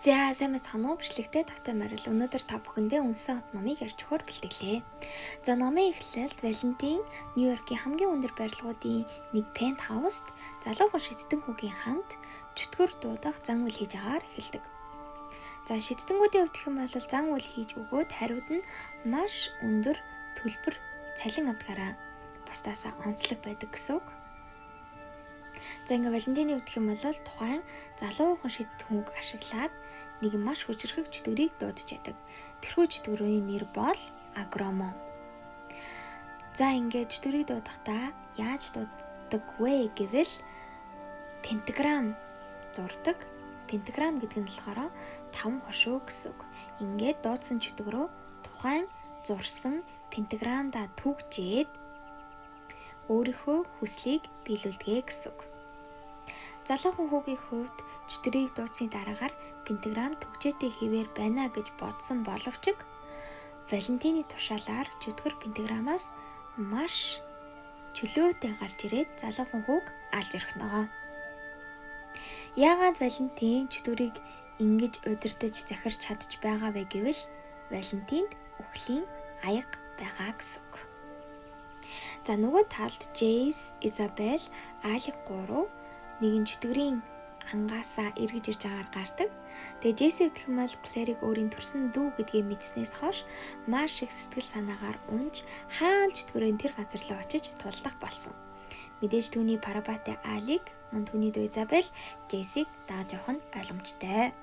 За сайн мэцхан уу бичлэгтэй тавтай марил өнөөдөр та бүхэндээ үнсэн хот номыг ярьж өгөхөөр бэлтгэлээ. За номын эхлэлд Валентин Нью-Йоркийн хамгийн өндөр барилгуудын нэг пентхауст залуухан шидтэн хүүгийн хамт чөтгөр дуудах зан үйл хийж агаар эхэлдэг. За шидтэнгүүдийн хувьд гэх юм бол зан үйл хийж өгөөд хариуд нь маш өндөр төлбөр цалин авдгаараа бусдаасаа онцлог байдаг гэсэн үг. За ингээ Валентины хувьд гэх юм бол тухайн залуухан шидтэн хүүг ашиглаад нэг маш хүчрхэг чөтгөрийг дуудаж байдаг. Тэрхүү чөтгөрийн нэр бол агромон. За ингээд чөтгөрийг дуудахдаа яаж дууддаг вэ гэвэл пентаграм зурдаг. Пентаграм гэдэг нь болохоор 5 хошуу гэсэн үг. Ингээд дуудсан чөтгөрөө тухайн зурсан пентаграмда түгжээд өөрийнхөө хүслийг биелүүлдэг гэсэн үг. Залуухан хүүгийн хувьд чөтгөрийг дуудсны дараагаар пентаграм түгжээтэй хэвээр байна гэж бодсон боловч Валентины тушаалаар чөтгөр пентаграмаас маш чөлөөтэй гарч ирээд залуухан хүүг алж өрхнөө. Яагаад Валентин чөтгөрийг ингэж удирдах захирч чадж байгаа вэ гэвэл Валентинд үхлийн аяга байгаа гэсэн үг. За нөгөө талд Джейс, Изабель, Алик 3 нэгэн чөтгөрийн ангаасаа эргэж ирж байгаагаар гардаг. Тэгээ Джейси гэх юм бол Клэрийг өөрийн төрсөн дүү гэдгийг мэдснээс хойш маш их сэтгэл санаагаар унж хаан чөтгөрийн тэр газар руу очиж тулдах болсон. Мэдээж түүний парабате Алик, мөн түүний дүү Изабель Джейсиг дааж явах нь ойлгомжтой.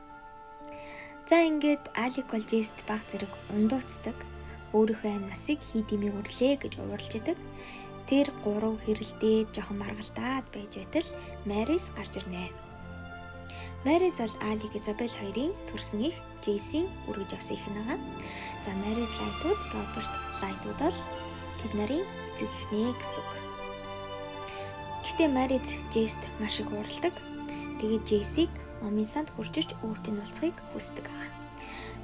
За ингээд Алик бол Джейст баг зэрэг ундууцдаг. Өөрийнхөө амь насыг хий димиг өрлөө гэж ууралж идэг. Тэр 3 хэрэлдээд жоохон маргалтаад байж байтал Марис гарч ирнэ. Марис бол Алик, Изабель хоёрын төрсөн их Джейсийн үргэж авсан их нэгэ. За Марис Лайтууд, Роберт Лайтууд бол тэд нарын эцэг эхнээ гэсэн үг. Гэхдээ Марис Джейст маш их уурладаг. Тэгээд Джейсийг номын санд хүрчиж өөртөө уулзахыг хүсдэг аа.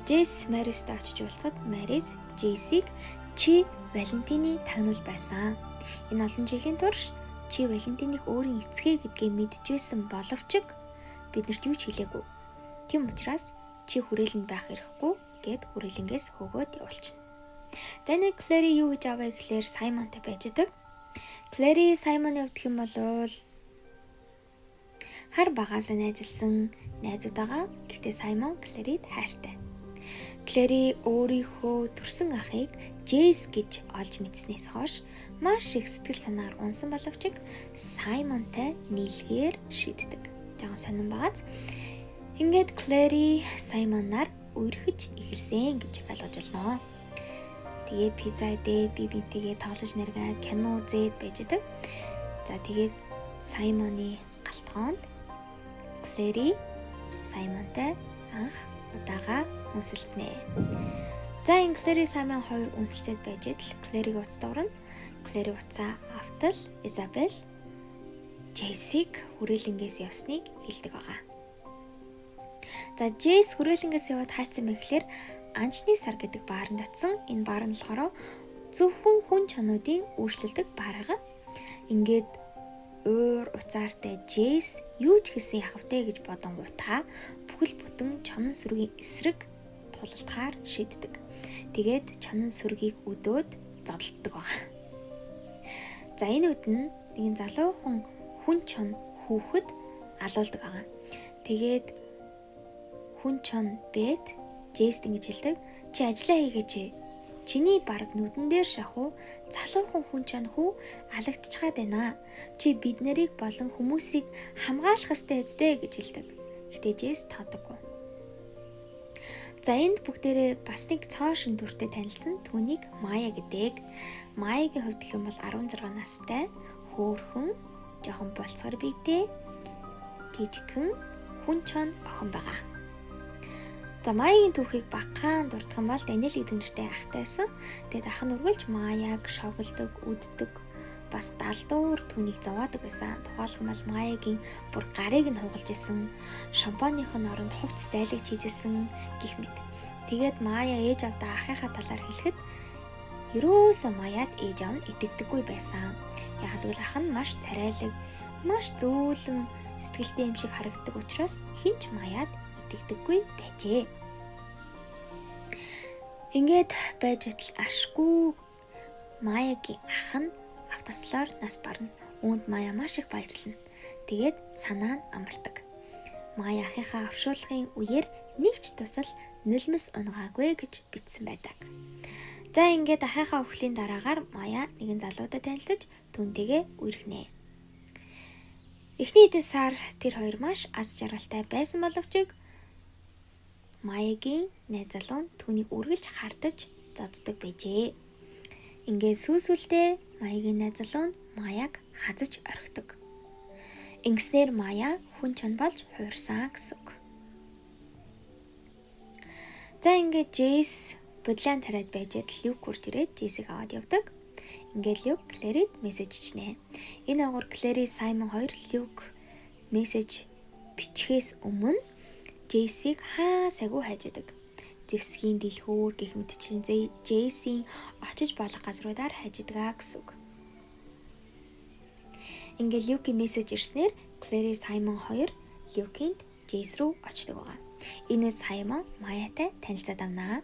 Джейс Маристай очиж уулзахад Марис Джейсийг чи Валентины тагнуул байсан. Энэ олон жилийн турш чи Валентинийг өөрийн эцгээ гэдгээ мэдчихсэн боловч биднэрт юу ч хэлээгүй. Тэм учраас чи хүрээлэнд байх эрхгүй гэд хүрээлэнгээс хөөгөөд явуулчихна. За нэг Клэри юу гэж аваа гэхлээр Саймонтай байж идэг. Клэри Саймоны хувьд гэх юм бол хар багаасаа найзалсан найзуудаага. Гэхдээ Саймон Клэрид хайртай. Клэри өөрийнхөө төрсөн ахыг Джейс гэж олж мэдснээс хойш маш их сэтгэл санаагаар унсан боловч Саймонтай нийлгээр шийддэг. Жаахан сонирн багаз. Ингээд Клэри Саймонаар үерхэж эхэлсэн гэж ойлгож байна. Тэгээ пизза идээд би бинтийгээ тоглож нэргээд кино үзээд байж идэг. За тэгээд Саймоны галтгоонд Клэри Саймонтай анх удаага үнсэлцнэ. За энэ Клэри Саймон хоёр үнсэлцээд байж идэл Клэрийг уцтаа урна. Клэри уцаа автал Изабель Джейсийг хүрээлэнгээс явсныг хэлдэг байгаа. За Джейс хүрээлэнгээс яваад хайцсан мэхлээр Анчны сар гэдэг баарнд очсон. Энэ баар нь болохоор зөвхөн хүн чонуудын үйлчлэлдэг баар байгаа. Ингээд уур уцаартай Джейс юу ч гэсэн яхавтай гэж бодонгуудаа бүхэл бүтэн чонон сүргийн эсрэг тулалдахаар шийддэг. Тэгээд чонон сүргийг өдөөд зодтолдог байгаа. За энэ үд нь нэгэн залуухан хүн чон хүүхэд алуулдаг байгаа. Тэгээд хүн чон бэт Джейст ингэж хэлдэг. Чи ажиллаа хийгээч. Чиний бараг нүдэн дээр шахуу залуухан хүн чон хүү алагдчихад байна. Чи бид нарыг болон хүмүүсийг хамгаалах ёстой эзтэй гэж хэлдэг. Гэтэ Джейс тоодоггүй. За энд бүгдээрээ бас нэг цоо шин дүртэй танилцсан түүнийг Майя гэдэг. Майягийн хувьд гэх юм бол 16 настай, хөөрхөн, жоохон болцгор биетэй, жижигхэн хүн чон охин байгаа. За Майягийн түүхийг багахан дурдах юм бол Даниэл гэдэг нэртэй ахтайсан. Тэгээд ах нь үргэлж Майяг шоглдог, үддэг, бас далдуур түүнийг зовоодаг байсан. Тухайлх нь Майягийн бүр гарыг нь хугалж исэн, шампаныхын оронд хувцас зайлгаж хийжсэн гэх мэт. Тэгээд Майя ээж авдаа ахыхаа талаар хэлэхэд ерөөсөө Майяд ээж аав нь итгэдэггүй байсан. Яг гэвэл ах нь маш царайлаг, маш зөөлөн сэтгэлтэй юм шиг харагддаг учраас хинч Майяд итгэдэггүй байжээ. Ингээд байж байтал аршгүй Маягийн ах нь автослоор нас барна. Үүнд Мая маш их баярлана. Тэгээд санаа нь амардаг. Мая ахыхаа оршуулгын үеэр нэг ч тусал нулимс унгаагүй гэж бичсэн байдаг. За ингээд ахыхаа өвхлийн дараагаар Мая нэгэн залуудад танилцаж түүнтэйгээ үерхнэ. Эхний хэдэн сар тэр хоёр маш аз жаргалтай байсан боловч Маягийн найз залуу нь түүнийг үргэлж хардаж зоддог байжээ. Ингээд сүүсвэлдээ Маягийн найз залуу нь Маяг хазаж орхидог. Ингэснээр Мая хүн чон болж хуурсан гэсэн үг. За ингээд Джейс бодлаан тариад байж Люк хурж ирээд Джейсийг аваад явдаг. Ингээд Люк Клэрид мессеж ичнэ. Энэ агуур Клэри Саймон хоёр Люк мессеж бичхээс өмнө Джейсийг сайгүй хайж идэг. Зевсгийн дэлгүүр гэх мэтчин Джейсийн очиж болох газруудаар хайж идэг гэсэн үг. Ингээд Люкийн мессеж ирснээр Клэри Саймон хоёр Люкинд Джейс рүү очдог байгаа. Энэ Саймон Маятай танилцаад авнаа.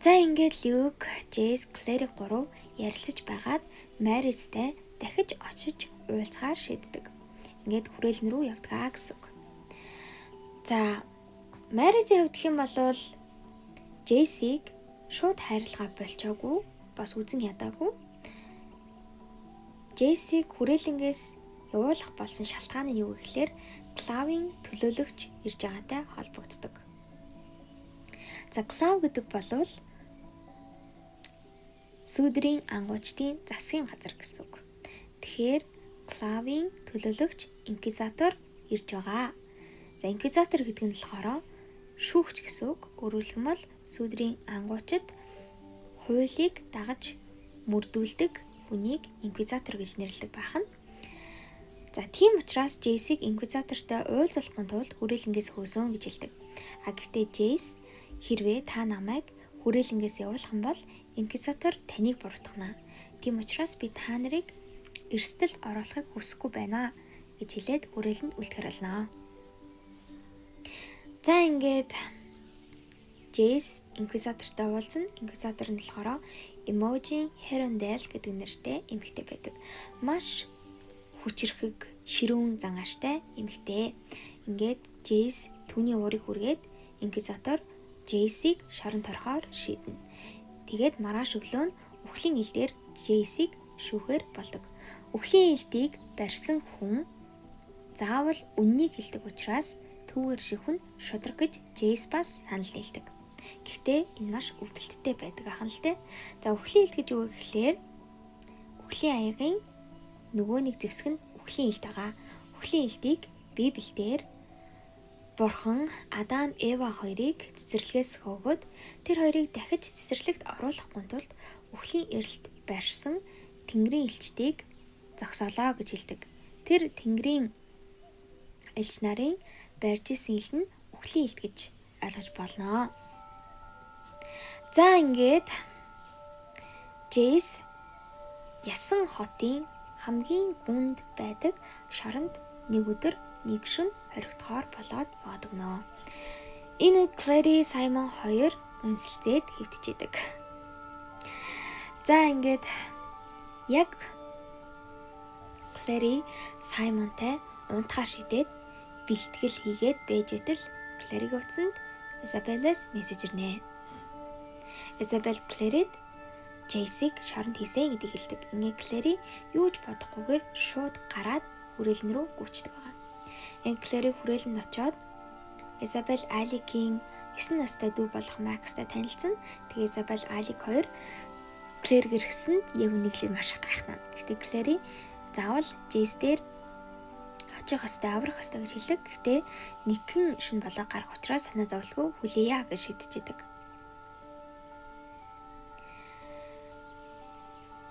За ингээд Люк, Джейс, Клэри гурав ярилцаж байгаад Маристай дахиж очиж уулзахаар шийддэг. Ингээд хүрээлэн рүү явдгаа гэсэн үг. За Марисийн хувьд хэм болвол Джейсийг шууд хайрлага болчоогүй, бас үзэн ядаагүй. Джейсийг хүрээлэнгээс явуулах болсон шалтгаан нь юу гэхээр Клавийн төлөөлөгч ирж байгаатай холбогддог. За Клав гэдэг болвол сүүдрийн ангуучдын засгийн газар гэсэн үг. Тэгэхээр Клавийн төлөөлөгч инквизитор ирж байгаа. За инквизитор гэдэг нь болохоор шүүгч гэсэн үг. Өөрөөр хэлбэл сүүдрийн ангуучид хуулийг дагаж мөрдүүлдэг хүнийг инквизитор гэж нэрлэдэг байна. За тийм учраас Джейсийг инквизитортой уулзалтын тулд хүрээлэнгээс хөөсөн гэж хэлдэг. Гэхдээ Джейс хэрвээ та намайг хүрээлэнгээс явуулах юм бол инквизитор таныг буруутгана. Тийм учраас би та нарыг эрсдэл оруулахыг хүсэхгүй байна гэж хэлээд хүрээлэнд үлдэхэр болно. За ингээд Джейс инквизитортой уулзна. Инквизитор нь болохоор Эможийн Херондел гэдэг нэртэй эмэгтэй байдаг. Маш хүчрхэг, ширүүн зангааштай эмэгтэй. Ингээд Джейс түүний уурыг хүргээд инквизитор Джейсийг шорон торхоор шийднэ. Тэгээд маргааш өглөө нь үхлийн ил дээр Джейсийг шүүхээр болдог. Үхлийн илтийг барьсан хүн заавал үннийг хэлдэг учраас түүгээр шихүн шудраг гэж Джейс бас санал нийлдэг. Гэхдээ энэ маш өвдөлттэй байдаг ахын л дээ. За үхлийн илт гэж юу гэхээр үхлийн аягийн нөгөө нэг зэвсэг нь үхлийн илт байгаа. Үхлийн илтийг Библиэлд Бурхан Адам, Ева хоёрыг цэцэрлэгээс хөөгөөд тэр хоёрыг дахиж цэцэрлэгт оруулахгүй тулд үхлийн эрэлт барьсан Тэнгэрийн элчдийг зогсоолоо гэж хэлдэг. Тэр Тэнгэрийн элч нарын барьж исэн ил нь үхлийн илт гэж ойлгож болно. За ингээд Джейс ясан хотын хамгийн гүнд байдаг шоронд нэг өдөр нэг шөнө хоригдохоор болоод яваад өгнө. Энэ Клэри Саймон хоёр үнсэлцээд хэвтчихэдэг. За ингээд яг Клэри Саймонтай унтахаар шийдээд бэлтгэл хийгээд байж байтал Клэриг утсанд Изабеллээс мессеж ирнэ. Изабелл Клэрид Джейсийг шоронд хийсэй гэдгийг хэлдэг. Ингээ Клэри юу ч бодохгүйгээр шууд гараад хүрээлэн рүү гүйцэдэг байгаа. Клэри хүрээлэнд очоод Изабелл Аликийн 9 настай дүү болох Макстай танилцсан. Тэгээ Изабелл Алик хоёр Клэр гэрхсэнд яг үнэглээд маш их гайхнаа. Гэхдээ Клэри заавал Джейс дээр очих хэвээр аврах хэвээр гэж хэлдэг. Гэхдээ нэгэн шин болоо гарах учраас санаа зовлгүй хүлээе гэж шийдчихэдэг.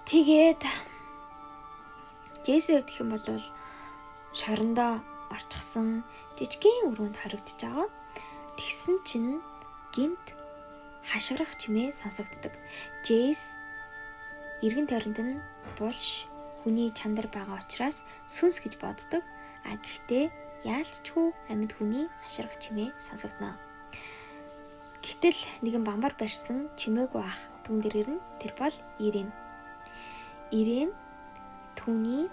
Тэгээд Джейсээ гэх юм бол шорондоо орчихсон жижигхэн өрөөнд хоригдож байгаа. Тэгсэн чинь гинт хашгирах чимээ сонсогддог. Джейс эргэн тойронд нь булш хүний чандар байгаа учраас сүнс гэж боддог. Гэхдээ яалтчгүй амьд хүний хаширах чимээ сонсогдно. Гэтэл нэгэн бамбар барьсан чимээгүй ах түн дээр ирнэ. Тэр бол Ирэм. Ирэм түүний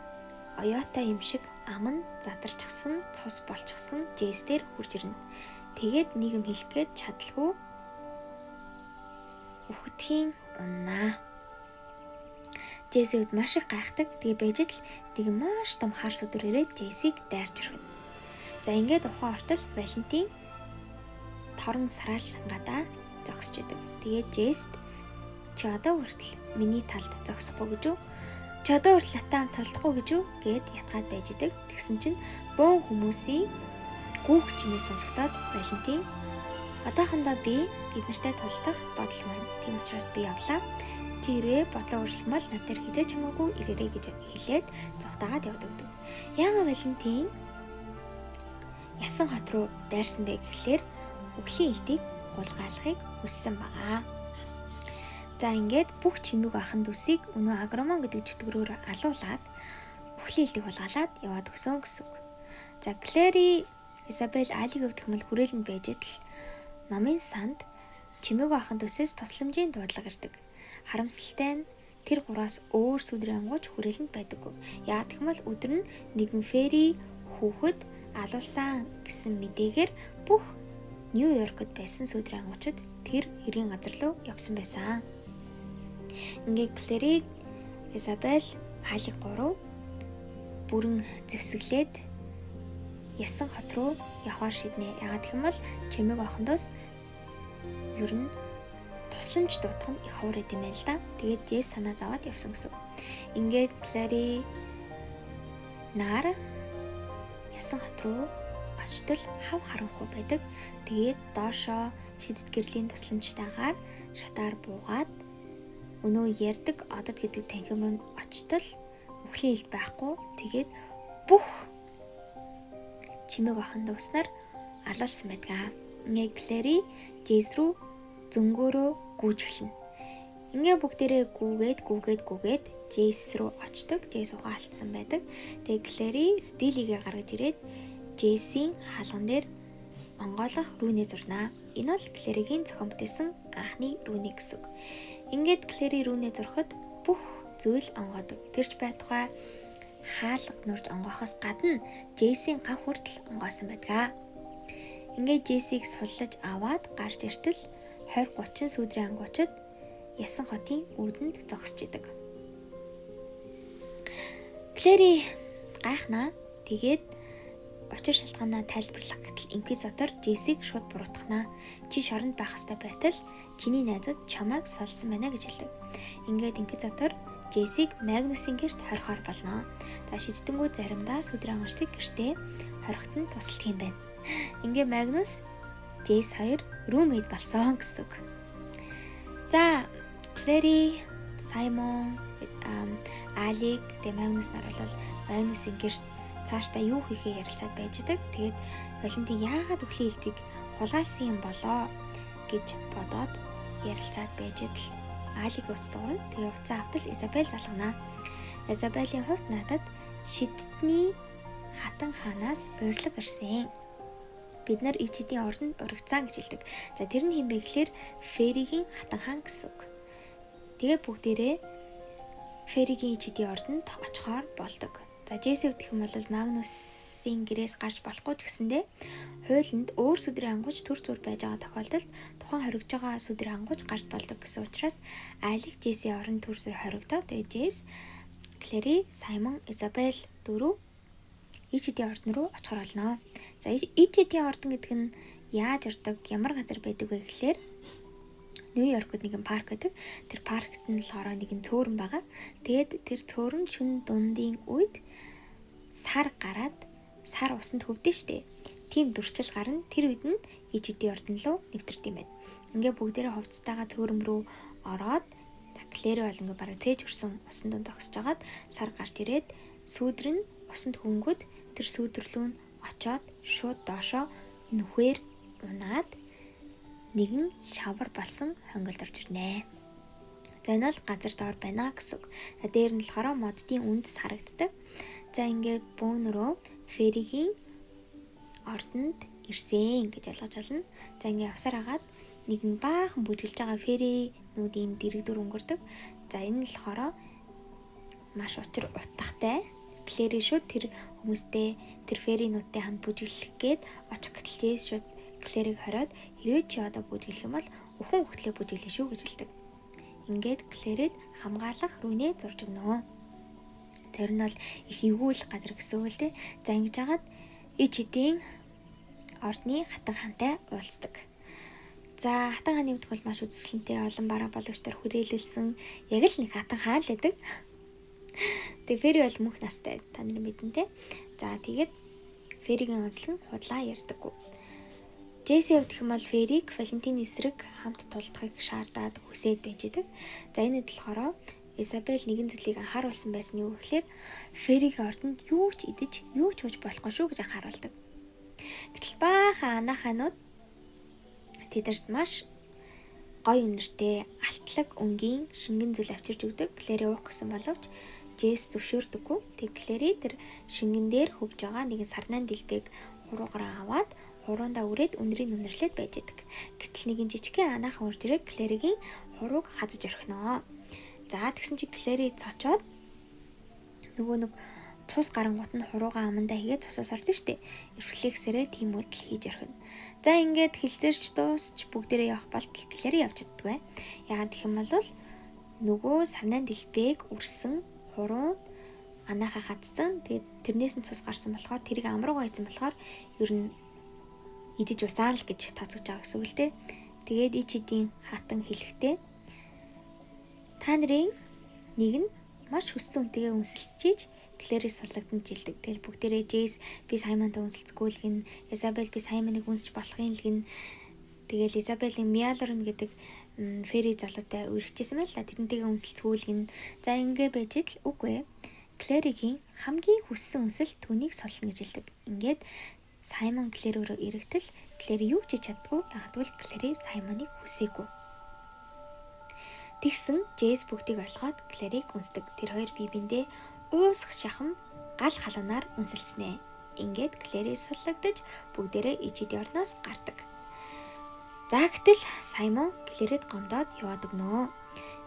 оюутай юм шиг ам нь задарчихсан, цус болчихсон Джейс дээр хурж ирнэ. Тэгээд нийгэм хэлэхэд чадалгүй үхтхийн уннаа. Джейсүүд маш их гайхдаг. Тэгээ байж л нэг маш том хар сүдэр ирээд Джейсийг дайрч өргөнө. За ингээд ухаан ортол Валентин торон сараалж гадаа зогсож идэг. Тэгээд Джейст чи одоо хүртэл миний талд зогсохгүй гэж үү? Чи одоо хүртэл натаа толдохгүй гэж үү? Гэд ятгаад байж идэг. Тэгсэн чинь бөөн хүмүүсийн гүүх чимээ сонсогдоод Валентин одоохондоо би эднэртэй тулдах бодол байна. Тийм учраас би явлаа. Чи ирээ бодлоо өөрчлөмөл над дээр хизээч хамаагүй ирээрэй гэж хэлээд зүгтаагаад явдаг. Яагаад Валентин ясан хот руу дайрсан бэ гэхлээр үхлийн элдийг уулгаалахыг хүссэн байгаа. За ингээд бүх чимээг ахын дүүсийг өнөө агромон гэдэг чөтгөрөөр алуулаад үхлийн элдийг уулгаалаад яваад өгсөн гэсэн үг. За Клэри Изабель Алиг өвдөхмөл хүрээлэнд байж идэл номын санд чимээг ахын дүүсээс тусламжийн дуудлага ирдэг. Харамсалтай нь тэр гураас өөр сүдрийн ангууч хүрээлэнд байдаггүй. Яа тэгмэл өдөр нь нэгэн фэри хүүхэд алуулсан гэсэн мэдээгээр бүх Нью-Йоркод байсан сүдрийн ангуучид тэр хэргийн газар руу явсан байсан. Ингээд Клэри, Изабель, Алиг гурав бүрэн зэвсэглээд ясан хот руу явахаар шийднэ. Яагаад тэгмэл чимээг ахындаас ер нь тусламж дуудах нь их хурд юм байна л да. Тэгээд Джейс санаа зовоод явсан гэсэн. Ингээд Клэри нар ясан хот руу очтол хав харанхуй байдаг. Тэгээд доошоо шидэт гэрлийн тусламжтайгаар шатаар буугаад өнөө ярддаг одод гэдэг танхим руу очтол үхлийн элд байхгүй. Тэгээд бүх чимээг ахын дүүснэр алуулсан байдаг. Ингээд Клэри Джейс рүү зөнгөөрөө гүйж эхэлнэ. Ингээ бүгдээрээ гүүгээд Джейс рүү очдог. Джейс ухаан алдсан байдаг. Тэгээ Клэри стилигээ гаргаж ирээд Джейсийн хаалган дээр онгойлгох рүүнээ зурнаа. Энэ бол Клэригийн зохион бүтээсэн анхны рүүнэ гэсэн үг. Ингээд Клэри рүүнээ зурхад бүх зүйл онгоодог. Тэрч байтугай хаалга нурж онгоохоос гадна Джейсийн гав хүртэл онгоосон байдаг. Ингээд Джейсийг суллаж аваад гарч иртэл 20-30 сүдрийн ангуучид ясан хотын үүдэнд зогсож идэг. Клэри гайхнаа. Тэгээд учир шалтгаанаа тайлбарлах гэтэл инквизитор Джейсийг шууд буруутгахнаа. Чи шоронд байх ёстой байтал чиний найзууд чамайг салсан байна гэж хэлдэг. Ингээд инквизитор Джейсийг Магнусын гэрт хорихоор болно. Та шийдтэнгүү заримдаа сүдрийн ангуучдыг гэртээ хорихтон тусалдаг юм байна. Ингээд Магнус Джейс хоёр рүүмейт болсон гэсэн үг. За Клэри, Саймон, Алиг, тэгээ Магнус нар бол Магнусын гэрт цаашдаа юу хийхээ ярилцаад байж идэг. Тэгээд Валентин яагаад үхлийн элдийг хулгайлсан юм болоо гэж бодоод ярилцаад байж идэл Алиг уц дуурна. Тэгээ уцаа автал Изабель залгана. Изабелийн хувьд надад шидтний хатан хаанаас урилга ирсэн. Бид нар ичидийн ордонд урагцсан гэж хэлдэг. За тэр нь хэм бэ гэхээр Фэригийн хатан хаан гэсэн үг. Тэгээ бүгдээрээ Фэригийн ичидийн ордонд очихоор болдог. За Джейс гэх юм бол Магнусын гэрээс гарч болохгүй ч гэсэндээ хуулинд өөр сүдрийн ангууч төр зүр байж байгаа тохиолдолд тухайн хоригдж байгаа сүдрийн ангууч гарч болдог гэсэн учраас Алиг Джейсийн орон төр зүр хоригдоо. Тэгээ Джейс, Клэри, Саймон, Изабель дөрөв ичидийн ордон руу очихоор болно. За ичидийн ордон гэдэг нь яаж ордог, ямар газар байдаг вэ гэхээр Нью-Йоркод нэгэн парк байдаг. Тэр паркт нь болохоор нэгэн цөөрөн байгаа. Тэгээд тэр цөөрөн шөнө дундын үед сар гараад сар усанд хөвдөө штэ. Тийм дүрсэл гарна. Тэр үед нь ичидийн ордон руу нэвтэрдэг юм байна. Ингээ бүгдээрээ хувцастайгаа цөөрөм рүү ороод Клэри бол ингээ бараг цээж өрсөн усан дунд зогсож агаад сар гарч ирээд сүүдэр нь усанд хөнгөд тэр сүүдэрлүү нь очоод шууд доошоо нүхээр унаад нэгэн шавар болсон хонгилд орж ирнэ. За энэ бол газар доор байна гэсэн. Дээр нь болохоор моддын үндэс харагддаг. За ингээд бөөнөрөө Фэригийн ордонд ирсэн гэж ойлгож байна. За ингээ явсаар хагаад нэгэн баахан бүжгэлж байгаа феринүүдийн дэрэгдүр өнгөрдөг. За энэ нь болохоор маш учир утгатай. Клэри шууд тэр хүмүүстэй тэр феринүүдтэй хамт бүжиглэх гээд очих гэтэлжээс шууд Клэрийг хориод хэрвээ чи одоо бүжиглэх юм бол өхөн хөлтлөө бүжиглэх шүү гэж хэлдэг. Ингээд Клэрэд хамгаалах рүүнээ зурж өгнө. Тэр нь бол их эвгүүл газар гэсэн үг л дээ. За ингэж хагаад ич хэдийн ордны хатан хаантай уулздаг. За хатан хааны үгт бол маш үзэсгэлэнтэй олон бараа боломжтой хүрээлэлсэн яг л нэг хатан хаан л байдаг. Тэгээ фэри бол мөнх настай та нар мэднэ те. За тэгээд фэригийн онцлог нь худлаа ярьдаггүй. Джейси хувьд гэх юм бол фэрийг Валентины эсрэг хамт тулдахыг шаардаад хүсээд байж идэг. За энэ болохоор Изабель нэгэн зүйлийг анхааруулсан байсан юу гэхээр фэригийн ордонд юу ч идэж, юу ч ууж болохгүй шүү гэж анхааруулдаг. Гэтэл баахан анаханууд тэдэрт маш гоё үнэртэй алтлаг өнгийн шингэн зүйл авчирч өгдөг. Клэри уух гэсэн боловч Джейс зөвшөөрдөггүй. Тэг Клэри тэр шингэн дээр хөвж байгаа нэгэн сарнаан дэлбэг хуруугараа аваад хуруунда үрээд үнрийн үнэрлээд байж идэг. Гэтэл нэгэн жижигхэн анаахан урж ирээд Клэригийн хурууг хазаж орхиноо. За тэгсэн чи Клэри цочоод нөгөө нэг цус гарангуут нь хуруугаа амандаа хийгээд цусаас орж штэ. Рефлексээрээ тийм үдэл хийж орхино. За ингээд хилцээрч дуусч бүгдээрээ явах болтол Клэри явж чаддгүй. Яагаад гэх юм бол нөгөө сарнаан дэлбэг үрсэн хуруу анааха хадсан. Тэгээд тэрнээс нь цус гарсан болохоор тэрийг амруугаа хийсэн болохоор ер нь идэж усаа л гэж тооцож байгаа гэсэн үг л дээ. Тэгээд ич хэдийн хатан хэлэхдээ та нарын нэг нь маш хүссэн үнтэйгээ үнсэлцэж Клэрис суллагдан жилдэг. Тэгэл бүгдээрээ Джейс би Саймонтой үнсэлцгүй л гин, Изабель би Саймоныг үнсэж болохын л гин. Тэгэл Изабелийн Миалорн гэдэг фэри залуутай үргэжсэн байл та тэрнтэйгээ үнсэлцгүй л гин. За ингэ байж л үгүй. Клэригийн хамгийн хүссэн үнсэл түүнийг солно гэж хэлдэг. Ингээд Саймон Клэр өөрөө эргэтэл Клэри юу ч хийж чаддгүй. Ягдвал Клэри Саймоныг хүсээгүй. Тэгсэн Джейс бүгдийг ойлгоод Клэрийг үнсдэг. Тэр хоёр бие биендээ уусах шахам гал халуунаар үнсэлцэнэ. Ингээд Клэри суллагдаж бүгдээрээ ижид орноос гардаг. За гэтэл Саймон Клэрэд гомдоод яваад өгнө.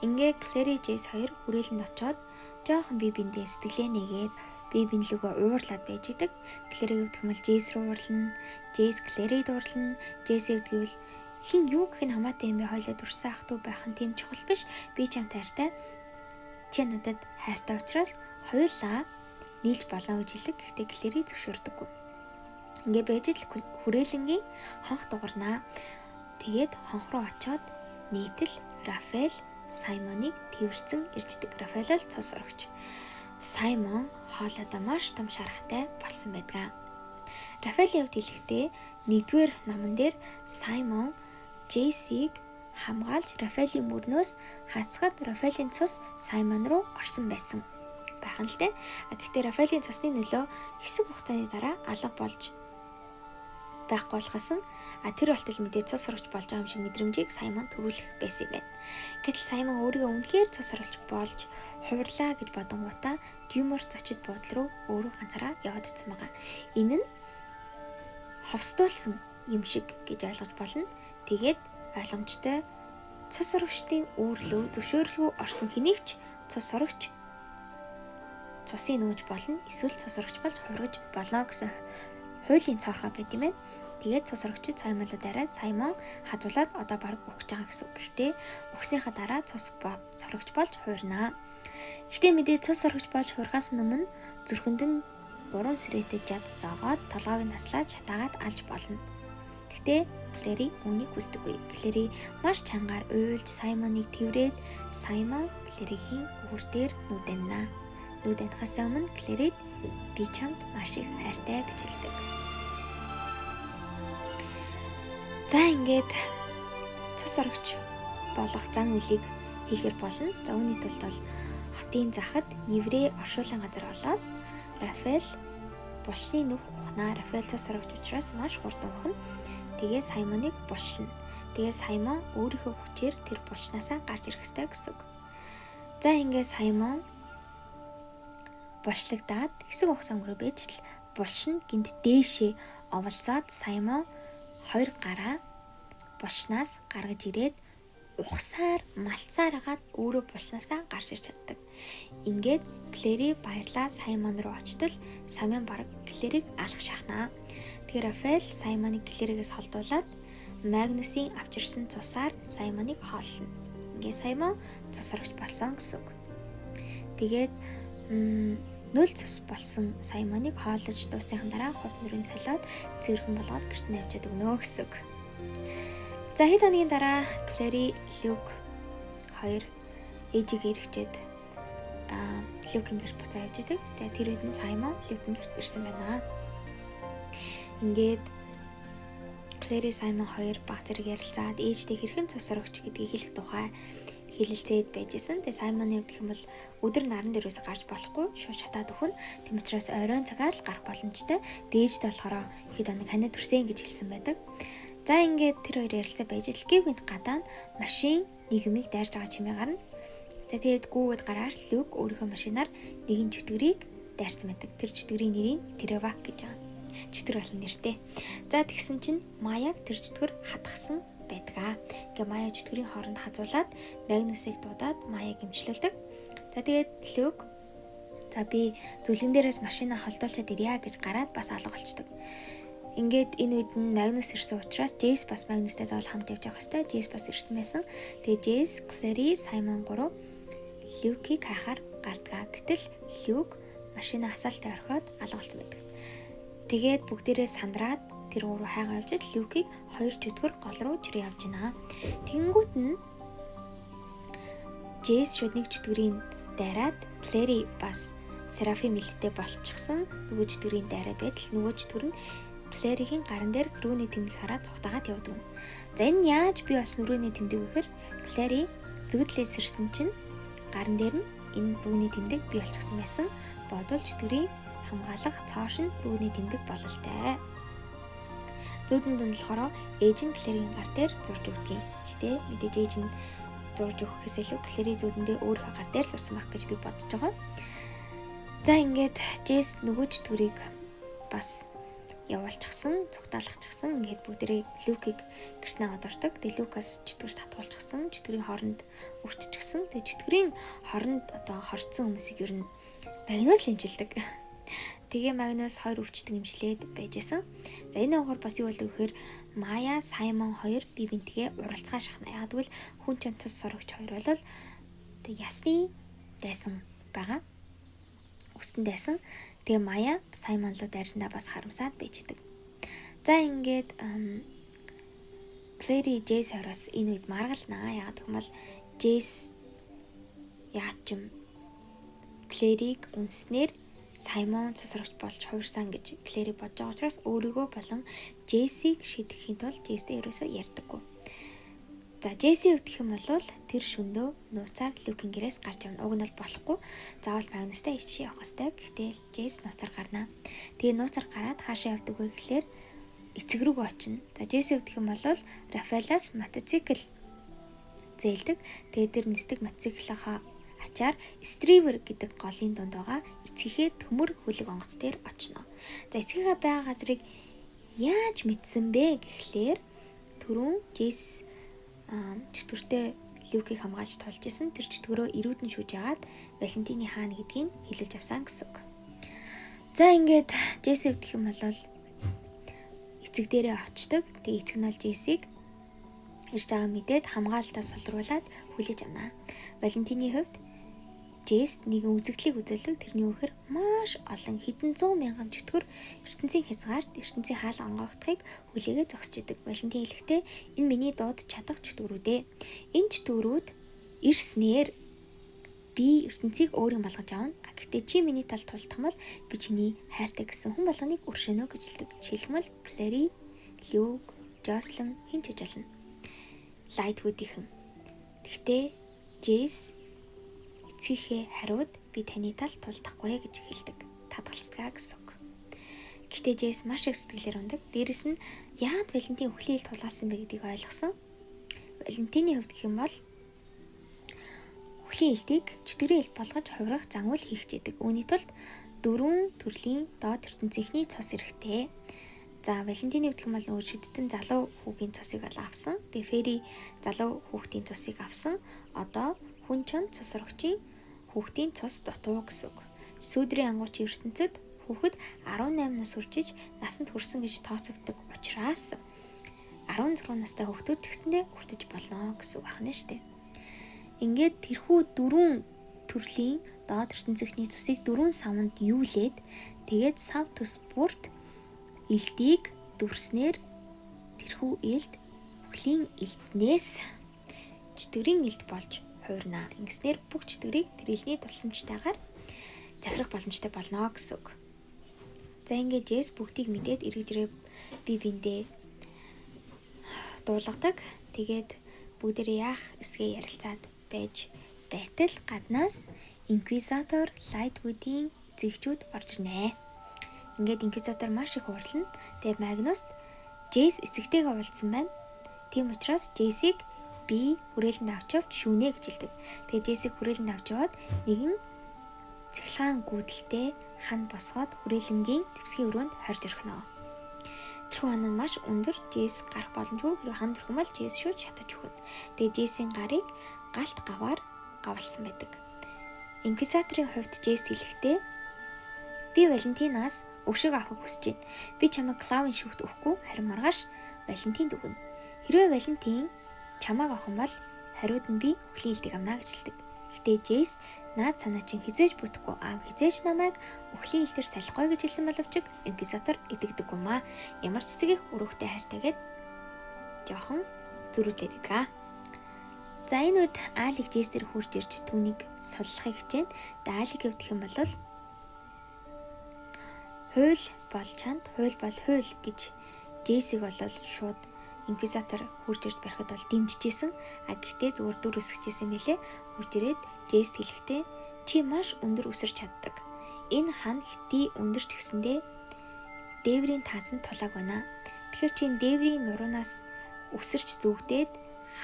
Ингээд Клэри Джейс хоёр хүрээлэнд очоод жоохон бие биендээ сэтгэлээ нэгээд бие биенлүүгөө уурлаад байж идэг. Клэрийг өвдгмөл Джейс рүү уурлана. Джейс Клэрийг дуурлана. Джейс өвдгөл хин юу гэх нь хамаатай юм бэ? Хойлоо дурсан ах トゥ байх нь тийм чухал биш. Би чамтай хайртай. Чи надад хайртай учраас хоёулаа нийлж болно гэж хэлэг. Гэхдээ Клэрийг зөвшөөрдөггүй. Ингээ байж л хүрээлэнгийн хонх дугарнаа. Тэгээд хонх руу очоод нийтэл Рафаэл Саймоныг тэрвэрсэн ирждэг. Рафаэл л цус орогч. Саймон хоолойдоо маш том шарахтай болсон байдаг. Рафаэлийн хувьд хэлэхдээ нэгдүгээр номон дээр Саймон Джейсийг хамгаалж Рафаэлийн мөрнөөс хасгаад Рафаэлийн цус Саймон руу орсон байсан байх нь л дээ. Гэхдээ Рафаэлийн цусны нөлөө хэсэг хугацааны дараа алга болж байхгүй болохоос тэр болтол мэдээ цус сурагч болж байгаа юм шиг мэдрэмжийг Саймон төрүүлэх байсан юм байна. Гэтэл Саймон өөрийгөө үнэхээр цус сурагч болж хувирлаа гэж бодонгуудаа Дюмор зочид буудлын руу өөрөө ганцаараа яваад ирсэн байгаа. Энэ нь ховсдуулсан юм шиг гэж ойлгож болно. Тэгээд ойлгомжтой цус сурагчдын үүрлөө зөвшөөрлгүй орсон хэнийг ч цус сурагч цусын нөөж болно. Эсвэл цус сурагч болж хувиргаж болно гэсэн хуулийн цаорхоо байт юм байна. Тэгээд цус сурагчид Саймонлуудаараа Саймон хадуулаад одоо баг өгч байгаа гэсэн үг. Гэхдээ өгснийхаа дараа цус сурагч болж хуурнаа. Гэхдээ мэдээ цус сурагч болж хуургаас өмнө зүрхэнд нь 3 сэрээтэй жад зоогоод толгойг нь таслаад шатаагаад алж болно. Гэхдээ Клэри үүнийг хүсдэггүй. Клэри маш чангаар уйлж Саймоныг тэврээд Саймон Клэригийн үүр дээр нүдэннаа. Нүдэнхээс өмнө Клэрид би чамд маш их хайртай гэж хэлдэг. За ингээд цус сурагч болох зан үйлийг хийхэр болно. За үүний тулд бол хотын захад еврей оршуулгын газар болоод Рафаэл булшны нүх ухнаа. Рафаэл цус сурагч учраас маш хурдан ухна. Тэгээ Саймоныг булшилна. Тэгээ Саймон өөрийнхөө хүчээр тэр булшнаасаа гарч ирэх ёстой гэсэн үг. За ингээд Саймон булшлагдаад хэсэг хугацаа өнгөрөө байж л булш нь гинт дээшээ оволцоод Саймон 2 гараа булчнаас гаргаж ирээд ухсаар малцаар агаад өөрөө булчнаасаа гарч ирж чаддаг. Ингээд Клэри баярлаа Саймон руу очтол Саймон бараг Клэрийг алах шахнаа. Тэр Рафаэл Саймоныг Клэригээс холдуулаад Магнусын авчирсан цусаар Саймоныг хооллоно. Ингээд Саймон цусрагч болсон гэсэн үг. Тэгээд нөл цус болсон Саймоныг хооллож дуусныхан дараа хувь нэрийн солиод цэвэрхэн болгоод гэрт нь авчиад өгнө гэсэн үг. За хэд хоногийн дараа Клэри, Люк хоёр ээжийг эргэжээд Люкийн гэрт буцаа явж идэг. Тэгээд тэр үед нь Саймон Люкийн гэрт ирсэн байна. Ингээд Клэри Саймон хоёр баг зэрэг ярилцаад ээжтэй хэрхэн цусар өгч гэдгийг хэлэх тухай хэлэлцээд байжсэн. Тэгээ Саймоны хувьд гэх юм бол өдөр наран дээрээс гарч болохгүй шууд шатаад өхөн. Тэм учраас оройн цагаар л гарах боломжтой. Дээжтэй болохоор хэд хоног ханаа төрсөн гэж хэлсэн байдаг. За ингээд тэр хоёр ярилцаа байж л гівгэнт гадаа машин нийгмийг дайрж байгаа чимээ гарна. За тэгээд гүүгээд гараар Люк өөрийнхөө машинаар нэгэн чөтгөрийг дайрсан байдаг. Тэр чөтгөрийн нэрийг Тревак гэж байгаа. Чөтгөр болон нэртэй. За тэгсэн чинь Маяг тэр чөтгөр хатгсан байдгаа. Ингээ Мая чөтгөрийн хооронд хазуулаад Магнусыг дуудаад Маяг эмчлүүлдэг. За тэгээд Люк за би зүлгэн дээрээс машинаа холдуулчаад ирье гэж гараад бас алга болчдөг. Ингээд энэ үед нь Магнус ирсэн учраас Джейс бас Магнустай заавал хамт явж явах хэрэгтэй. Джейс бас ирсэн байсан. Тэгээд Джейс, Клэри, Саймон 3 Люкийг хайхаар гардгаа. Гэтэл Люк машина хасаалттай орхиод алга болсон байдаг. Тэгээд бүгдээрээ сандраад тэр гурав хайгаа явж Люкийг 2 чөтгөр гол руу чирээ явж байна. Тэнгүүт нь Джейс шууд нэг чөтгөрийн дайраад Клэри бас Серафим мэлтэй болчихсон. Нөгөө чөтгөрийн дайраа байтал нөгөө чөтгөр нь Клэригийн гарын дээр рүүний тэмдэг хараад цухтагаад явдаг. За энэ яаж би бас рүүний тэмдэг гэхээр Клэри зүгдлээс ирсэн чинь гарын дээр нь энэ рүүний тэмдэг бий болчихсон байсан. Бодвол чөтгөрийн хамгаалах цоошин рүүний тэмдэг бололтой. Зүудэнд нь болохоор ээж нь Клэригийн гар дээр зурж өгдөг. Гэтэ мэдээж ээж нь зурж өгөхөөс илүү Клэри зүудэндээ өөрийнхөө гар дээр зурсан байх гэж би бодож байгаа. За ингээд Джейс нөгөө чөтгөрийг бас явуулчихсан, цугтаалгачихсан. Ингээд бүгдээрээ Люкийг гэрт наваад ордог. Тэгээ Лукас чөтгөрт татгуулчихсан. Чөтгөрийн хооронд өрччихсэн. Тэгээ чөтгөрийн хооронд одоо хорцсон хүмүүсийг ер нь Магнус л имжилдэг. Тэгээ Магнус 2 өвчтөг имжлээд байжсэн. За энэ угаар бас юу болов гэхээр Мая, Саймон 2 бие бинтгээ уралцгаа шахна. Яг гэвэл хүн ч цус сорогч 2 бол тэг ясны дайсан байгаа. Үстэн дайсан. Тэгээ Мая Саймон руу дайрсандаа бас харамсаад байж идэг. За ингээд Клэри Джейс хараас энэ үед маргалнаа. Яг тэгмэл Джейс яач юм Клэрийг үнснээр Саймон цусрагч болж хуурсан гэж Клэри бодож байгаа учраас өөрийгөө болон Джейсийг шийдэхийн тулд Джейстэй ерөөсөө ярьдаггүй. За Джейси өвдөх юм бол тэр шөндөө нууцаар Люкийн гэрээс гарч явна. Уг нь бол болохгүй. Заавал Магнустай ичшээ явах хэрэгтэй. Гэхдээ Джейс нууцаар гарнаа. Тэгээ нууцаар гараад хаашаа явдаг вэ гэхлээр эцэг рүү очино. За Джейси өвдөх юм бол Рафаэлаас мотоцикл зээлдэг. Тэгээ тэр нисдэг мотоциклынхаа ачаар Стривер гэдэг голын дунд байгаа эцгийнхээ төмөр хөлөг онгоц дээр очино. За эцгийнхээ байгаа газрыг яаж мэдсэн бэ гэхлээр түрүүн Джейс чөтгөртэй Люкийг хамгаалж тулж исэн. Тэр чөтгөрөө ирүүдэн шүүж агаад Валентины хаана гэдгийг хэлүүлж авсан гэсэн үг. За ингээд Джейси өвдөх юм бол эцэг дээрээ очдог. Тэгээ эцэг нь бол Джейсийг ирж байгаа мэдээд хамгаалтаа сулруулад хүлээж авна. Валентины хувьд Джейс нэгэн үзэгдлийг үзүүлэг тэрний үхээр маш олон хэдэн 100 мянган чөтгөр ертөнцийн хязгаарт ертөнцийн хаалга онгоогдохыг хүлээгээ зогсож идэг. Валентин хэлэхдээ энэ миний дууд чадах чөтгөрүүд ээ. Энэ чөтгөрүүд ирснээр би ертөнцийг өөрийн болгож авна. Гэхдээ чи миний талд тулдах бол би чиний хайртай гэсэн хүн болгоныг өршөөнө гэж хэлдэг. Жишээлбэл Клэри, Люк, Жослин хин ч болно. Лайтвудийнхэн. Гэхдээ Джейс эцгийнхээ хариуд би таны талд тулдахгүй гэж хэлдэг. Татгалцдаг гэсэн үг. Гэхдээ Джейс маш их сэтгэлээр ундаг. Дээрэс нь яагаад Валентин өхлийн ил тулгаалсан бэ гэдгийг ойлгосон. Валентины хувьд гэх юм бол өхлийн илтийг чөтгөрийн илт болгож хувирах зангуул хийх гэдэг. Үүний тулд 4 төрлийн доод ертөнцийнхний цус эрэхтэй. За Валентины гэх юм бол нөгөө шидтэн залуу хүүгийн цусыг бол авсан. Тэгээ Фэри залуу хүүхдийн цусыг авсан. Одоо хүн чон цус рогчийн хүүхдийн цус дутуу гэсэн үг. Сүүдрийн ангуучийн ертөнцид хүүхэд 18 нас хүрчиж насанд хүрсэн гэж тооцогддог учраас 16 настай хүүхдүүд ч гэсэндээ хүртэж болно гэсэн үг байна шүү дээ. Ингээд тэрхүү 4 төрлийн доод ертөнцийнхний цусыг 4 савнд юулээд тэгээд сав төс бүрт элдийг дүрснээр тэрхүү элд бүхлийн элднээс чөтгөрийн элд болж хуурна. Ингэснээр бүх чөтгөрийг тэр элдний тулсамжтайгаар захирах боломжтой болно гэсэн үг. За ингээд Джесс бүгдийг мэдээд эргэжрээ бие биендээ дуулгадаг. Тэгээд бүгдээрээ яах эсгээ ярилцаад байж байтал гаднаас Инквизитор Лайтвудийн эцэгчүүд орж ирнэ. Ингээд Инквизитор маш их уурлана. Тэгээд Магнуст Джесс эцэгтэйгээ уулзсан байна. Тийм учраас Джессийг би хүрээлэнд авч явж шүүнэ гэж хэлдэг. Тэгээд Джессийг хүрээлэнд авч яваад нэгэн цэглэгаан гүйдэлтэй хан босгоод хүрээлэнгийн твсгийн өрөөнд хорж өрхнө. Тэрхүү хан нь маш өндөр, Джесс гарах боломжгүй. Хэрвээ хан төрөх юм бол Джесс шууд шатаж өгнө. Тэгээд Джессийн гарыг галт гаваар гавалсан байдаг. Инквизиторын хувьд Джесс хэлэхдээ би Валентинаас өшөөг авахыг хүсэж байна. Би чамайг Клавын шүүхт өгөхгүй, харин маргааш Валентинд өгнө. Хэрвээ Валентин чамайг авах юм бол хариуд нь би өхлийн элдийг авна гэж хэлдэг. Гэтэ Джесс наад санаа чинь хизээж бүтэхгүй, аав хизээж намайг өхлийн элдээр салахгүй гэж хэлсэн боловч Инквизитор идэгдэг юм аа. Ямар ч цэцгийг өрөвхтэй хайртайгээд жоохон зөрүүдлээд идэг. За энэ үед Аалиг Джесс дээр хурж ирж түүнийг суллахыг хичээв. Аалиг гэвдэх юм бол хууль бол чанд, хууль бол хууль гэж Джессийг бол шууд Инквизитор хурж ирж барихад бол дэмжижсэн. Гэхдээ зүгээр дүр өсгөжсэн мэлээ. Хурж ирээд Джесс хэлэхдээ чи маш өндөр өсөрч чаддаг. Энэ хан хити өндөрч гэсэндээ дээврийн таасан тулааг байна. Тэгэхээр чи дээврийн нуруунаас өсөрч зүгдээд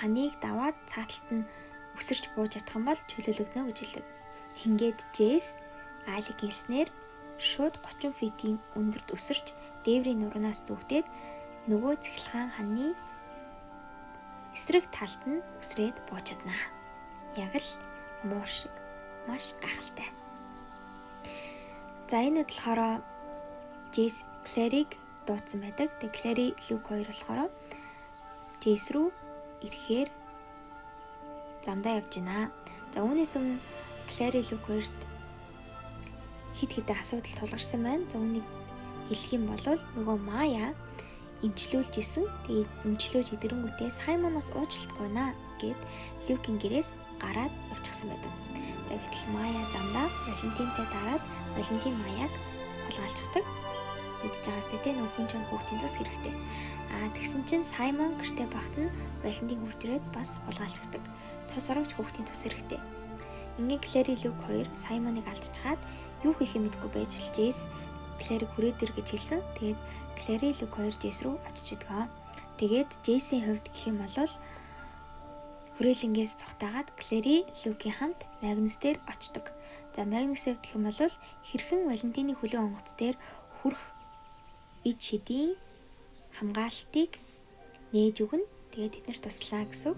ханыг даваад цааталт нь өсөрч бууж чадах юм бол чөлөөлөгднө гэж хэлдэг. Ингээд Джесс Аалиг хэлснээр шууд 30 фитийн өндөрт өсөрч дээврийн нуруунаас зүгдээд нөгөө цэглэгаан ханы эсрэг талд нь үсрээд бууж чадна. Яг л муур шиг маш гайхалтай. За энэ болохоор Джесс Клэрийг дуудсан байдаг. Тэгээ Клэри Люк хоёр болохоор Джесс рүү ирэхээр замдаа явж байна. За үүнээс өмнө Клэри Люк хоёрт хит хитэ асуудал тулгарсан байна. За үүнийг хэлэх юм бол нөгөө Мая имчлүүлж исэн. Тэгээд имчлүүлж идэрэнгүүтээ Саймоноос уучлалтгүй наа гэд Люкийн гэрээс гараад явчихсан байдаг. За гэтэл Мая замдаа Валентинтай дараад Валентин Маяг хулгайлцдаг. Мэдж байгаас тэ нөгөө хүн хүүхдийн тус хэрэгтэй. Тэгсэн чинь Саймон гэртээ багт нь Валентин хурж ирээд бас хулгайлцдаг. Цус орогч хүүхдийн тус хэрэгтэй. Ингээ Клэри Люк хоёр Саймоныг алдчихад юу хийхээ мэдэхгүй байж л Джесс Клэрийг хүрээд ир гэж хэлсэн. Тэгээд Клэри Люк хоёр Джесс рүү очиж идэг. Тэгээд Джессийн хувьд гэх юм бол хүрээлэнгээс цухтаагаад Клэри Люкийн хамт Магнус дээр очдог. За Магнусийн хувьд гэх юм бол хэрхэн Валентины хөлөг онгоц дээр хүрх ид шидийн хамгаалтыг нээж өгнө. Тэгээд тэднэрт туслаа гэсэн.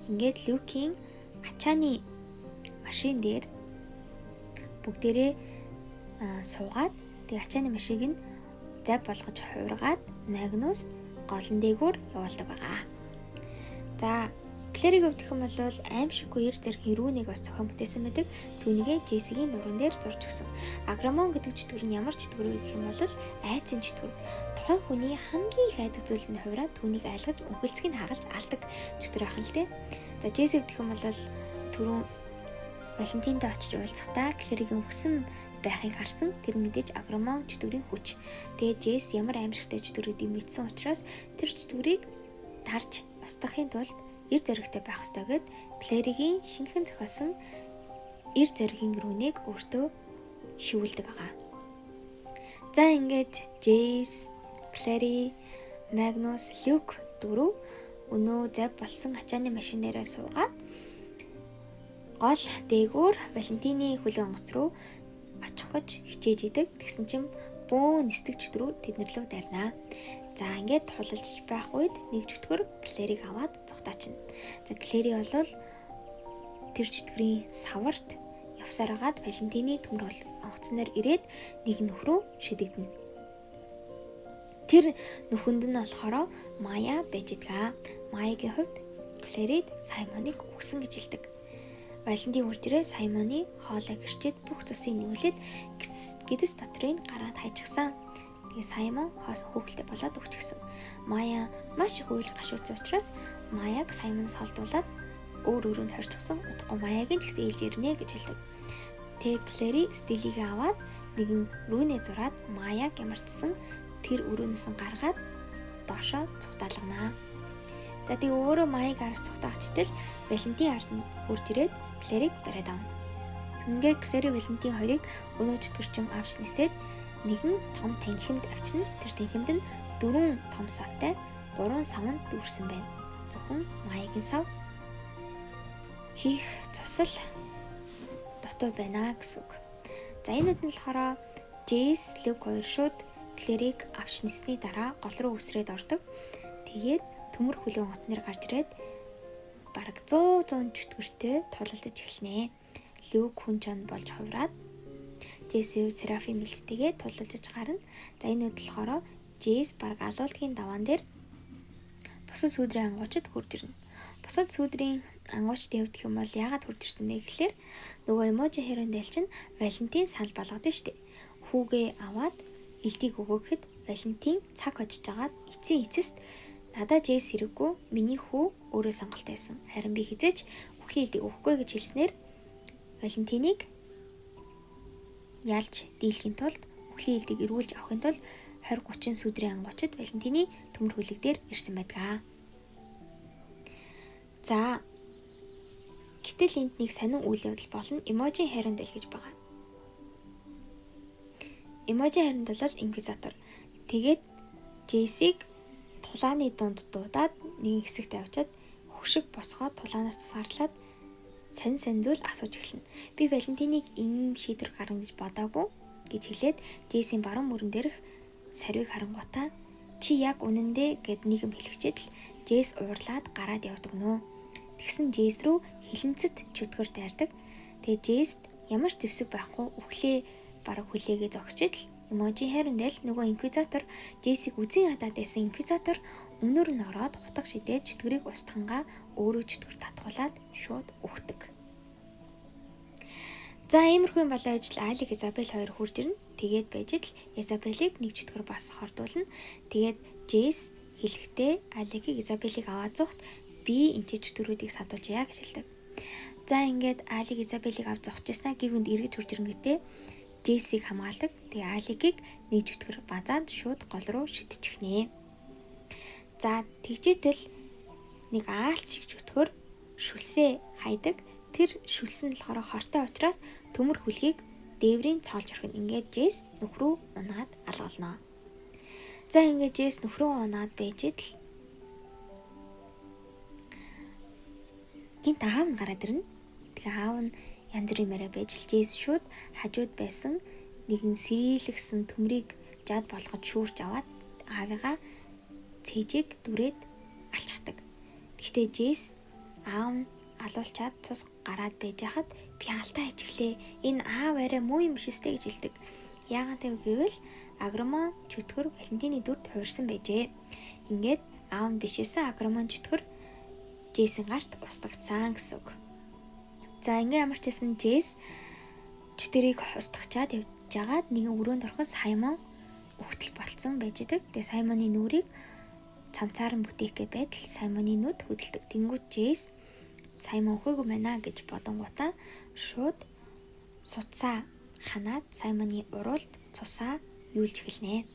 Ингээд Люкийн ачааны машин дээр бүгдээрээ суугаад тэг ачааны машиг нь зав болгож хуургаад Магнус голон дээгүүр явуулдаг байгаа. За Клэрийг өвдөх юм бол аимшиггүй эр зэргийн рүүнийг бас зохион бүтээсэн байдаг. Түүнийгээ Джессигийн нуруунд дээр зурж өгсөн. Агромон гэдэг чөтгөр нь ямар чөтгөр вэ гэх юм бол айцын чөтгөр. Тухайн хүний хамгийн их айдаг зүйл нь хувраа түүнийг айлгаж өнхөлцгийг хагалж алдаг чөтгөр ах л дээ. За Джесс өвдөх юм бол түрүүн Валентинтай очиж уулзахдаа Клэригийн хүссэн байхыг харсан. Тэр мэдээж Агромон чөтгөрийн хүч. Тэгээд Джесс ямар аимшигтай чөтгөрүүдийг мэдсэн учраас тэр чөтгөрийг тарж устгахын тулд эр зэрэгтэй байх ёстой гэд Клэригийн шинэхэн зохиосон эр зэргийн рүүнийг өөртөө шивүүлдэг байгаа. За ингээд Джесс, Клэри, Магнус, Люк дөрөв өнөө зав болсон ачааны машинаараа суугаад гол дээгүүр Валентины хөлөг онгоц руу очих гэж хичээж идэг. Тэгсэн чинь бөөн нисдэг чөтгөр рүү тэднэр лөө дайрнаа. За ингээд тулалж байх үед нэг чөтгөр Клэрийг аваад зугтаачна. За Клэри бол тэр чөтгөрийн саварт явсаар агаад Валентины төмөр бол онгоцноор ирээд нэг нөхрөө шидэгдэнэ. Тэр нөхөнд нь болохоор Мая байж идгээ. Маягийн хувьд Клэрид Саймоныг үгсэн гэж хэлдэг. Валентин үржирээ Саймоны хоолой гэрчээд бүх цусыг нүүлээд гэдэс дотрыг гараад хайчихсан. Тэгээ Саймон хоосон хүүхэлтэй болоод өгчихсэн. Мая маш их үйл гашууцсан учраас Маяг Саймоноос холдуулаад өөр өрөөнд хорчихсон. Удахгүй Маягийн ч гэсэн ээлж ирнэ гэж хэлдэг. Тэгээ Клэри Стелийг аваад нэгэн рүүнээ зураад Маяг ямарчсан тэр өрөөнөөс нь гаргаад доошоо цугтаалганаа. За тэгээ өөрөө Маяг араас цугтаагчтэл Валентин ард нь хурж ирээд Клэрийг бариад авна. Ингээд Клэри Валентин хоёрыг өнөө чөтгөрчин авч нисээд нэгэн том танхимд авчирна. Тэр танхимд нь 4 том савтай 3 савнд дүүрсэн байна. Зөвхөн Маягийн сав хийх цусал дутуу байна гэсэн үг. За энэ үед нь болохоор Джейс, Люк хоёр шууд Клэрийг авч нисний дараа гол руу үсрээд ордог. Тэгээд төмөр хүлээ онгоцноор гарч ирээд бараг 100 чөтгөртэй тулалдаж эхэлнэ. Люк хүн чон болж хувраад Джейс Серафим мэлттэйгээ тулалдаж гарна. За энэ үед болохоор Джейс бараг алуулгийн даваан дээр бусад сүүдрийн ангуучид хурж ирнэ. Бусад сүүдрийн ангуучдын хувьд гэх юм бол яагаад хурж ирсэн бэ гэхээр нөгөө эможи хэрүүн дээл чинь Валентин санал болгоод штэ. Хүүгээ аваад элдийг өгөөхэд Валентин цаг хожиж агаад эцсийн эцэст надаа Джейс хэрэггүй, миний хүү өөрөө сонголт байсан. Харин би хизээч үхлийн элдийг өгөхгүй гэж хэлснээр Валентиныг ялж дийлэхийн тулд үхлийн элдийг эргүүлж авахын тулд 20-30 сүүдрийн ангуучид Валентины төмөр хүлэг дээр ирсэн байдаг. За гэтэл энд нэг сонин үйл явдал болно. Эможи хайрандал гэж байгаа. Эможи хайрандал бол инквизитор. Тэгээд Джейсийг тулааны дунд дуудаад нэг хэсэгт авчаад хөшиг босгоод тулаанаас тусгаарлаад сонь зүйл асууж эхэлнэ. Би Валентиныг ийм шийдвэр гаргана гэж бодоагүй гэж хэлээд Джейсийн баруун мөрөн дээрх сарвийг харангуйтаа чи яг үнэндээ гэд нийгэм хэлэгчээд л Джейс уурлаад гараад явдаг нөө. Тэгсэн Джейс рүү хилэнцэт чөтгөр дайрдаг. Тэгээ Джейст ямар ч зэвсэг байхгүй үхлээ бараг хүлээгээ зогсчээд л эможи хайрандал нөгөө инквизитор Джейсийг үзэн хадаад байсан инквизитор өмнөр нь ороод хутга шидээд чөтгөрийг устгангаа өөрөө чөтгөр татгуулаад шууд өгдөг. За иймэрхүү юм болоо ажил Алик Изабель хоёр хурж ирнэ. Тэгээд байж л Изабелийг нэг чөтгөр бас хордуулна. Тэгээд Джейс хэлэхдээ Аликийг Изабелийг аваад зогт би энэ чөтгөрүүдийг садуулж яа гэж хэлдэг. За ингээд Алик Изабелийг авч зогч яснаа гівэнд эргэж хурж ирэнгүүтээ Джейсийг хамгаалдаг. Тэгээ Аликийг нэг чөтгөр базаад шууд гол руу шидчихнэ. За тэгжээтэл нэг аалц шиг чөтгөр шүлсээ хайдаг. Тэр шүлсэн нь болохоор хортой учраас төмөр хүлгийг дээврийн цаалж орхино. Ингээд Джейс нөхрөө унаад алгалнаа. За ингээд Джейс нөхрөө унаад байжэд л гинт аав нь гараад ирнэ. Тэгээ аав нь янз бүрийн морой байж л Джейс шууд хажууд байсан нэгэн сэрүүлэгсэн төмрийг жад болгож шүүрч аваад аавыгаа цээжийг дүрээд алчдаг. Гэхдээ Джейс аав нь алуулчаад цус гараад байж хахад би алдаа хийчихлээ. Энэ аав арай муу юм биш үстэй гэж хэлдэг. Яагаад гэвэл Агромон чөтгөр Валентины дүрд хуурсан байжээ. Ингээд аав нь бишээсэн Агромон чөтгөр Джейсийн гарт устгацсан гэсэн үг. За ингээ ямар ч байсан Джейс чөтгөрийг устгачаад явж жагаад нэгэн өрөөнд орхон Саймон өгтөл болцсон байж идэг. Тэгээ Саймоны нүрийг цамцаар нь бүтээхгээ байтал Саймоны нүд хөдөлдөг. Тэнгүүд Джейс Саймон өгөөгүй байна гэж бодонгуудаа шууд суцаа ханаад Саймоны уруулд цусаа юулж эхэлнэ.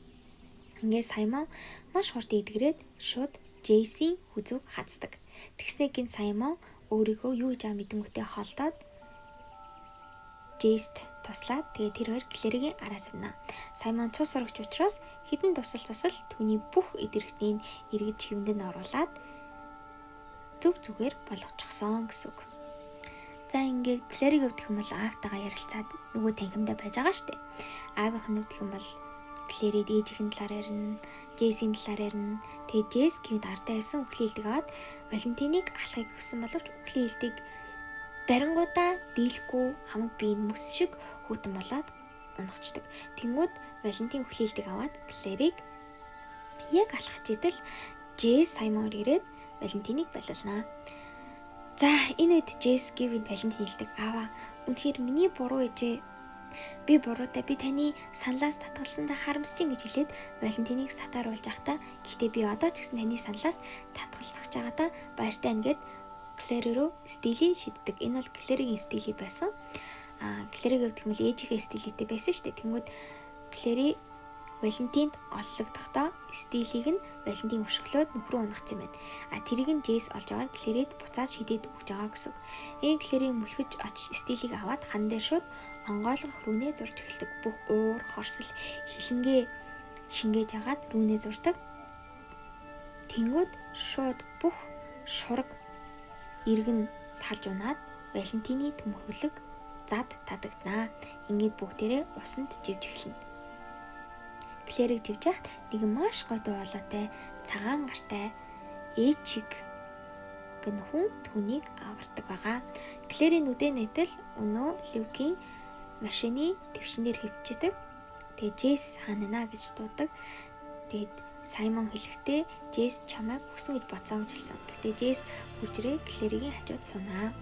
Ингээ Саймон маш хурд идэгрээд шууд Джейсийн хүзүүг хаздаг. Тэгснэ гин Саймон өөрийгөө юу гэж мэдэнгүүтээ холдоод Джейст туслаад тэгээ тэр хоёр Клэригийн араас авна. Саймон цус сурагч учраас хідэн тусалцасал түүний бүх идэрхтнийг эргэж хэвэнд нь оруулаад зүг зүгээр болгочихсон гэсэн үг. За ингээд Клэриг өвдөх юм бол аавтайгаа ярилцаад нөгөө танхимдаа байж байгаа штэ. Аавынх нь өвдөх юм бол Клэрид ээжийн талаар ярина, Джейсийн талаар ярина. Тэгээ Джейс гэвд ардаа хэлсэн үхлийн хэлдэг аваад Валентиныг алахыг хүссэн боловч үхлийн хэлдэг барингуудаа дийлэхгүй хамаг биеийн мөс шиг хүүтэн болоод унахчдаг. Тэнгүүд Валентин үхлийн хэлдэг аваад Клэрийг яг алхаж идэл Джейс Саймоноор ирээд Валентиныг байлуулнаа. За энэ үед Джейс гэвд Валентин хэлдэг аваа үнэхээр миний буруу ээжээ. Би буруутай, би таны саналаас татгалсандаа харамсаж гэж хэлээд Валентиныг сатааруулж явахдаа гэхдээ би одоо ч гэсэн таны саналаас татгалзах чагаадаа баяртай ингээд Клэр рүү стилийг шийддэг. Энэ бол Клэригийн стили байсан. Клэрийг гэх юм бол ээжийнхээ стилитэй байсан шүү дээ. Тэнгүүд Клэри Валентинд олслогдохдоо стилийг нь Валентин өшөглөөд нөхрөө унагц юм байна. Тэрийг нь Джейс олж аваад Клэрэд буцаад шидэд өгч байгаа гэсэн. Энэ Клэрийг мөлхөж очиж стилийг аваад хан дээр шууд онгойлгох рүүнээ зурж эхэлдэг. Бүх уур, хорсол, хилэнгээ шингээж агаад рүүнээ зурдаг. Тэнгүүд шууд бүх шураг иргэн салж унаад Валентины төмөрхөлөг зад татагднаа. Ингээд бүгдээрээ усанд живж эхэлнэ. Клэрийг живж яхад нэг маш гоё дуулаатай, цагаан гартай ээчиг гэн хүн түүнийг авардаг байгаа. Клэрийн нүдэн нэтэл өнөө Люкийн машины твшинээр хөвчдөг. Тэгээ Джейс ханана гэж дуудаг. Тэгээд Саймон хэлэхдээ Джейс чамайг хүсэн гэж боцоо гэж хэлсэн. Гэтэ Джейс хуржрээ Клэригийн хажууд сунаа.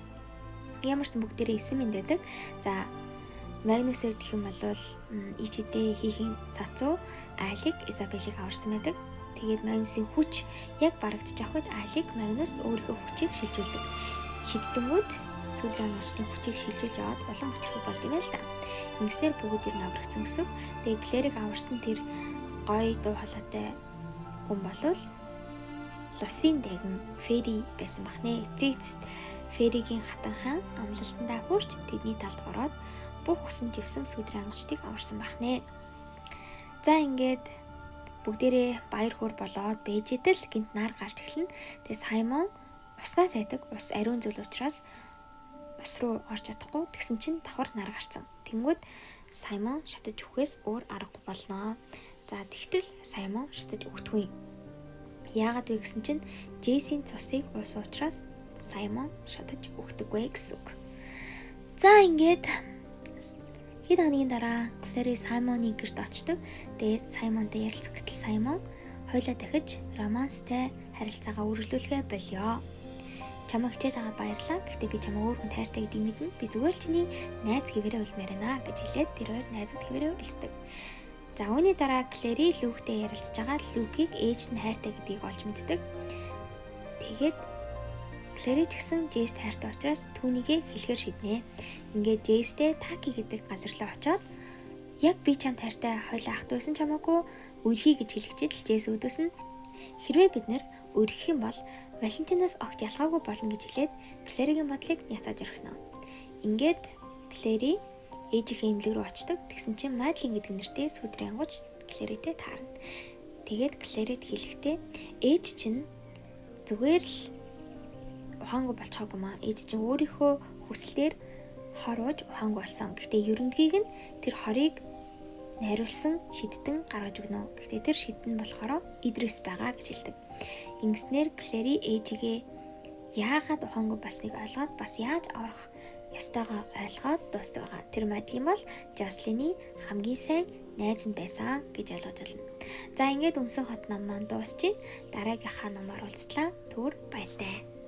Ямар ч бүгдээрээ эсэмэнд байдаг. За Магнусыг гэх юм бол ичидээ хийхин сацуу Айлыг Изабелийг аварсан байдаг. Тэгээд Магнусын хүч яг барагдчих авахд Айлыг Магнус өөрийнхөө хүчийг шилжүүлдэг. Шиддэнгүүд Сүдрийн ангичдын хүчийг шилжүүлж аваад улам хүчрэх болд юм л та. Ингэснээр бүгд ер нь аврагдсан гэсэн. Тэгээд Клэрийг аварсан тэр гоё дуу хоолойтой хүн болвол Лусын дэгэн Фэри байсан бахнэ. Эцэгт Фэригийн хатан хаан амлалтандаа хурж тэдний талд ороод бүх усан живсэн Сүдрийн ангичдыг аварсан бахнэ. За ингээд бүгдээрээ баяр хөөр болоод бэжэдэл гинт нар гарч эхэлнэ. Тэгээ Саймон уснаас айдаг, ус ариун зүйл учраас ус руу орж чадахгүй. Тэгсэн чинь давхар нар гарсан. Тэнгүүд Саймон шатаж үхээс өөр аргагүй болноо. За тэгтэл Саймон шатаж өгдөггүй. Яагаад вэ гэсэн чинь Джейсийн цусыг уусан учраас Саймон шатаж өгдөггүй гэсэн үг. За ингээд хэд хоногийн дараа Клэри Саймоны гэрт очдог. Тэгээд Саймонтой ярилцах гэтэл Саймон хойлоо дахиж романстай харилцаагаа үргэлжлүүлэхэ болёо. Чамайг хичээж байгаа баярлалаа. Гэхдээ би чамайг өөр хүнд хайртай гэдгийг мэднэ. Би зүгээр л чиний найз гэвэрээ үлмээр байна гэж хэлээд тэр хоёр найзууд гэвэрээ үлддэг. За үүний дараа Клэри Люктэй ярилцж байгаа Люкийг ээж нь хайртай гэдгийг олж мэддэг. Тэгээд Клэри ч гэсэн Джейст хайртай учраас түүнийгээ хэлэхэр шийднэ. Ингээд Джейстэй Таки гэдэг газарлаа очоод яг би чамд хайртай хойлоо ахт байсан чамаагүй үрхий гэж хэлчихээд л Джейс өдөөс нь хэрвээ бид нэр өргөх юм бол Валентинаас огт ялгаагүй болно гэж хэлээд Клэригийн бодлыг няцааж орхино. Ингээд Клэри ээжийнхээ эмнэлэг рүү очдог. Тэгсэн чинь Мадлин гэдэг нэртэй Сүдрийн ангууч Клэритэй таарна. Тэгээд Клэрид хэлэхдээ ээж чинь зүгээр л ухаангүй болчихоогүй маа. Ээж чинь өөрийнхөө хүслээр хорууж ухаангүй болсон. Гэхдээ ерөнхийг нь тэр хорийг найруулсан шидтэн гаргаж өгнө. Гэхдээ тэр шидтэн болохоор Идрис байгаа гэж хэлдэг. Ингэснээр Клэри ээжигээ яагаад ухаангүй болсныг ойлгоод бас яаж аврах ёстойгоо ойлгоод дуустдаг байгаа. Тэр Мадлин бол Жаслины хамгийн сайн найз нь байсан гэж ойлгож байна. За ингээд Үнсэн хот ном маань дуусчих. Дараагийнхаа номоор уулзлаа. Түр баяртай.